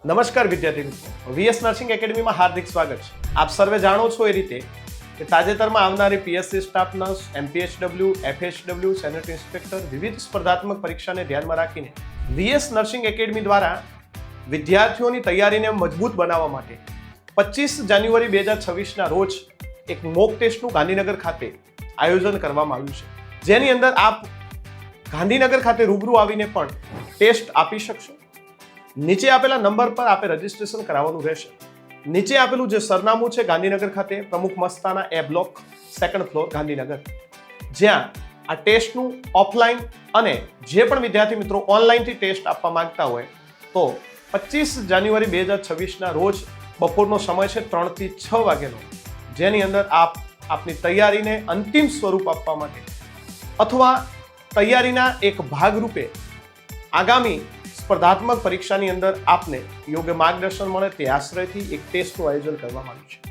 નમસ્કાર વિદ્યાર્થી મિત્રો, વીએસ નર્સિંગ એકેડમીમાં હાર્દિક સ્વાગત છે। આપ સર્વે જાણો છો એ રીતે કે તાજેતરમાં આવનારી PSC staff nurse, MPHW, FHW, sanitary inspector વિવિધ સ્પર્ધાત્મક પરીક્ષાને ધ્યાનમાં રાખીને વીએસ નર્સિંગ એકેડમી દ્વારા વિદ્યાર્થીઓની તૈયારીને મજબૂત બનાવવા માટે 25 જાન્યુઆરી 2026ના રોજ એક મોક ટેસ્ટનું ગાંધીનગર ખાતે આયોજન કરવામાં આવ્યું છે, જેની અંદર આપ ગાંધીનગર ખાતે રૂબરૂ આવીને પણ ટેસ્ટ આપી શકશો। નીચે આપેલા નંબર પર આપે રજીસ્ટ્રેશન કરાવવાનું રહેશે। નીચે આપેલું જે સરનામું છે ગાંધીનગર ખાતે પ્રમુખ મસ્તાના એ બ્લોક, 2nd ફ્લોર ગાંધીનગર, જ્યાં આ ટેસ્ટનું ઓફલાઈન અને જે પણ વિદ્યાર્થી મિત્રો ઓનલાઈનથી ટેસ્ટ આપવા માંગતા હોય તો 25 જાન્યુઆરી 2026ના રોજ બપોરનો સમય છે 3 થી 6 વાગ્યાનો, જેની અંદર આપ આપની તૈયારીને અંતિમ સ્વરૂપ આપવા માટે અથવા તૈયારીના એક ભાગરૂપે આગામી સ્પર્ધાત્મક પરીક્ષાની અંદર આપને યોગ્ય માર્ગદર્શન મળે તે આશ્રયથી એક ટેસ્ટનું આયોજન કરવામાં આવ્યું છે।